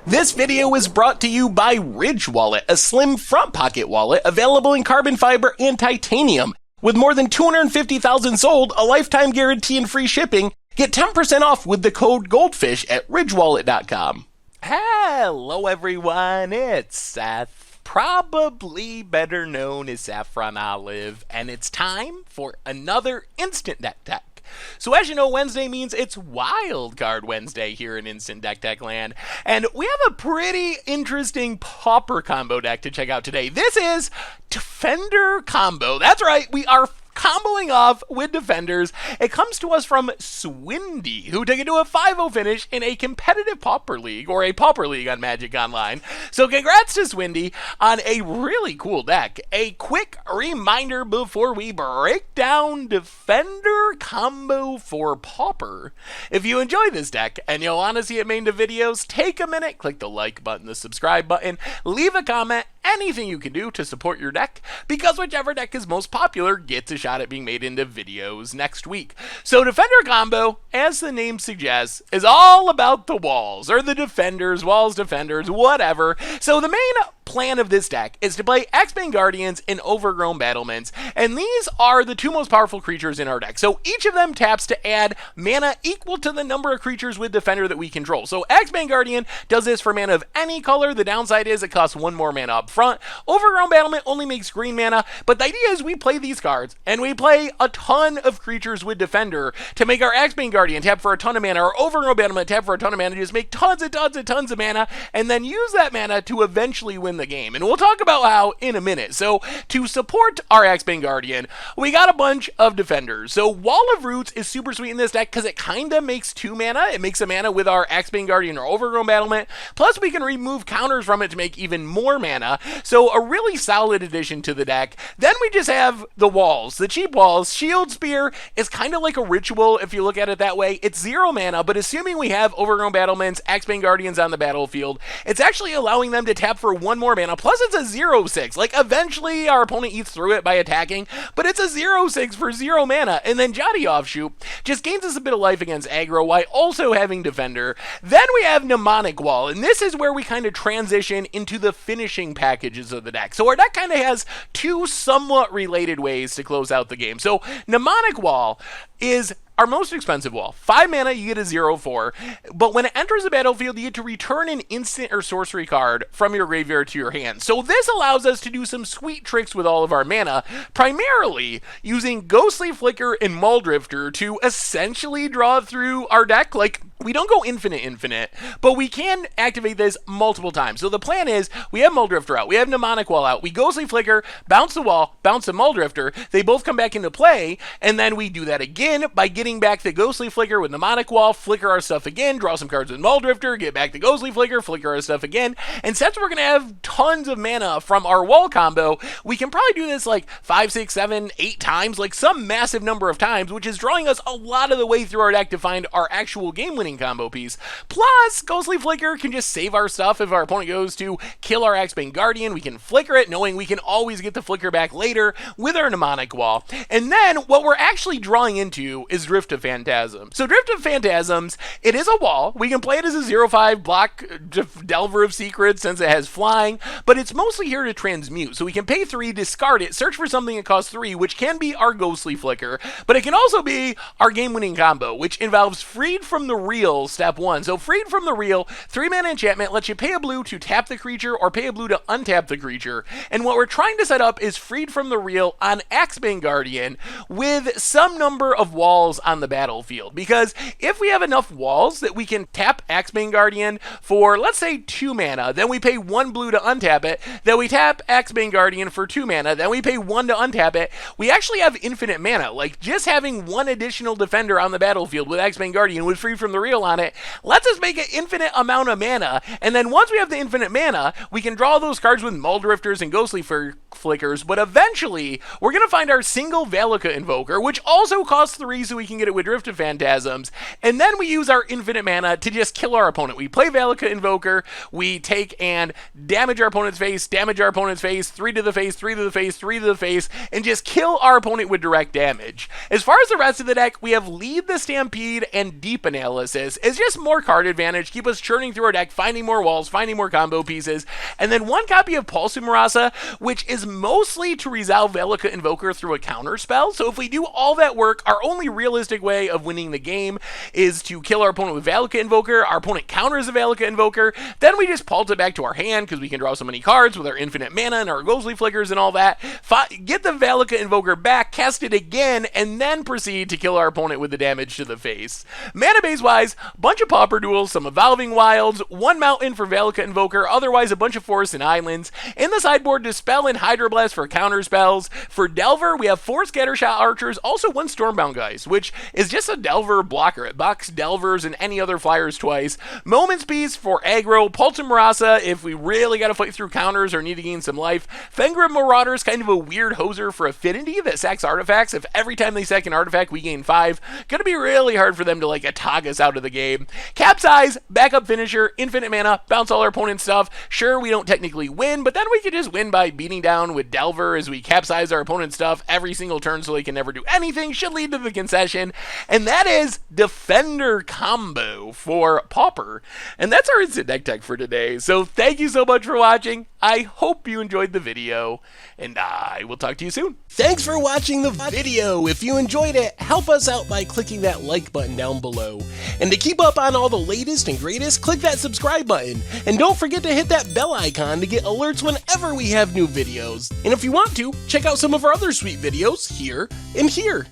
This video is brought to you by Ridge Wallet, a slim front pocket wallet available in carbon fiber and titanium. With more than 250,000 sold, a lifetime guarantee and free shipping, get 10% off with the code GOLDFISH at ridgewallet.com. Hello everyone, it's Seth, probably better known as Saffron Olive, and it's time for another Instant Deck Tech. So as you know, Wednesday means it's Wildcard Wednesday here in Instant Deck Tech land, and we have a pretty interesting Pauper combo deck to check out today. This is Defender Combo. That's right, we are comboing off with Defenders. It comes to us from Swindy, who took it to a 5-0 finish in a competitive Pauper League, or a Pauper League on Magic Online. So congrats to Swindy on a really cool deck. A quick reminder before we break down Defender Combo for Pauper. If you enjoy this deck and you'll want to see it made into videos, take a minute, click the like button, the subscribe button, leave a comment, anything you can do to support your deck, because whichever deck is most popular gets a shot at being made into videos next week. So Defender Combo, as the name suggests, is all about the walls, or the defenders, walls, defenders, whatever. So the main plan of this deck is to play X-Bane Guardians and Overgrown Battlements, and these are the two most powerful creatures in our deck. So each of them taps to add mana equal to the number of creatures with Defender that we control. So X-Bane Guardian does this for mana of any color. The downside is it costs one more mana up front. Overgrown Battlement only makes green mana, but the idea is we play these cards, and we play a ton of creatures with Defender to make our X-Bane Guardian tap for a ton of mana, or Overgrown Battlement tap for a ton of mana, just make tons and tons and tons of mana, and then use that mana to eventually win the game. And we'll talk about how in a minute. So to support our X-Bane Guardian, we got a bunch of Defenders. So Wall of Roots is super sweet in this deck because it kind of makes 2 mana. It makes a mana with our X-Bane Guardian or Overgrown Battlement. Plus we can remove counters from it to make even more mana. So a really solid addition to the deck. Then we just have the walls, the cheap walls. Shield Spear is kind of like a ritual if you look at it that way. It's 0 mana, but assuming we have Overgrown Battlements, X-Bane Guardians on the battlefield, it's actually allowing them to tap for 1 more mana. Plus it's a 0/6. Like eventually our opponent eats through it by attacking, but it's a 0/6 for 0 mana. And then Jotty Offshoot just gains us a bit of life against aggro while also having Defender. Then we have Mnemonic Wall, and this is where we kind of transition into the finishing packages of the deck. So our deck kind of has 2 somewhat related ways to close out the game. So Mnemonic Wall is our most expensive wall. 5 mana, you get a 0/4, but when it enters the battlefield, you get to return an instant or sorcery card from your graveyard to your hand. So this allows us to do some sweet tricks with all of our mana, primarily using Ghostly Flicker and Muldrifter to essentially draw through our deck. Like, we don't go infinite, but we can activate this multiple times. So the plan is, we have Muldrifter out, we have Mnemonic Wall out, we Ghostly Flicker, bounce the wall, bounce the Muldrifter, they both come back into play, and then we do that again by getting back the Ghostly Flicker with Mnemonic Wall, flicker our stuff again, draw some cards with Muldrifter, get back the Ghostly Flicker, flicker our stuff again, and since we're going to have tons of mana from our wall combo, we can probably do this like 5, 6, 7, 8 times, like some massive number of times, which is drawing us a lot of the way through our deck to find our actual game-winning combo piece. Plus, Ghostly Flicker can just save our stuff if our opponent goes to kill our X-Bane Guardian. We can flicker it, knowing we can always get the flicker back later with our Mnemonic Wall. And then, what we're actually drawing into is Drift of Phantasm. So Drift of Phantasms, it is a wall. We can play it as a 0/5 block Delver of Secrets since it has flying, but it's mostly here to transmute. So we can pay 3, discard it, search for something that costs 3, which can be our Ghostly Flicker, but it can also be our game-winning combo, which involves Freed from the Real, step 1. So Freed from the Real, 3 mana enchantment, lets you pay a blue to tap the creature or pay a blue to untap the creature. And what we're trying to set up is Freed from the Real on X-Bane Guardian with some number of walls on the battlefield, because if we have enough walls that we can tap X-Bane Guardian for, let's say, 2 mana, then we pay 1 blue to untap it, then we tap X-Bane Guardian for 2 mana, then we pay 1 to untap it, we actually have infinite mana. Like, just having 1 additional Defender on the battlefield with X-Bane Guardian with Free from the Real on it lets us make an infinite amount of mana, and then once we have the infinite mana, we can draw those cards with Muldrifters and Ghostly Flickers, but eventually, we're going to find our single Valakut Invoker, which also costs 3, so we can get it with Drift of Phantasms, and then we use our infinite mana to just kill our opponent. We play Valakut Invoker, we take and damage our opponent's face, 3 to the face, 3 to the face, 3 to the face, and just kill our opponent with direct damage. As far as the rest of the deck, we have Lead the Stampede and Deep Analysis. Nemesis is just more card advantage, keep us churning through our deck, finding more walls, finding more combo pieces, and then 1 copy of Pulse Marasa, which is mostly to resolve Valakut Invoker through a counter spell. So if we do all that work, our only realistic way of winning the game is to kill our opponent with Valakut Invoker, our opponent counters a Valakut Invoker, then we just pulse it back to our hand because we can draw so many cards with our infinite mana and our ghostly flickers and all that, get the Valakut Invoker back, cast it again, and then proceed to kill our opponent with the damage to the face. Mana base wise, bunch of Pauper duels, some Evolving Wilds, 1 mountain for Valakut Invoker, otherwise a bunch of forests and islands. In the sideboard, Dispel and Hydroblast for counter spells. For Delver, we have 4 Scattershot Archers, also 1 Stormbound Geist, which is just a Delver blocker. It blocks Delvers and any other flyers twice. Moment's Peace for aggro, Pulse Marasa if we really gotta fight through counters or need to gain some life. Fenrir Marauder is kind of a weird hoser for affinity that sacks artifacts. If every time they sack an artifact we gain 5, gonna be really hard for them to like Atog us out of the game. Capsize, backup finisher, infinite mana, bounce all our opponent's stuff. Sure, we don't technically win, but then we could just win by beating down with Delver as we capsize our opponent's stuff every single turn so they can never do anything. Should lead to the concession. And that is Defender combo for Pauper. And that's our instant deck tech for today. So thank you so much for watching. I hope you enjoyed the video, and I will talk to you soon. Thanks for watching the video. If you enjoyed it, help us out by clicking that like button down below. And to keep up on all the latest and greatest, click that subscribe button. And don't forget to hit that bell icon to get alerts whenever we have new videos. And if you want to, check out some of our other sweet videos here and here.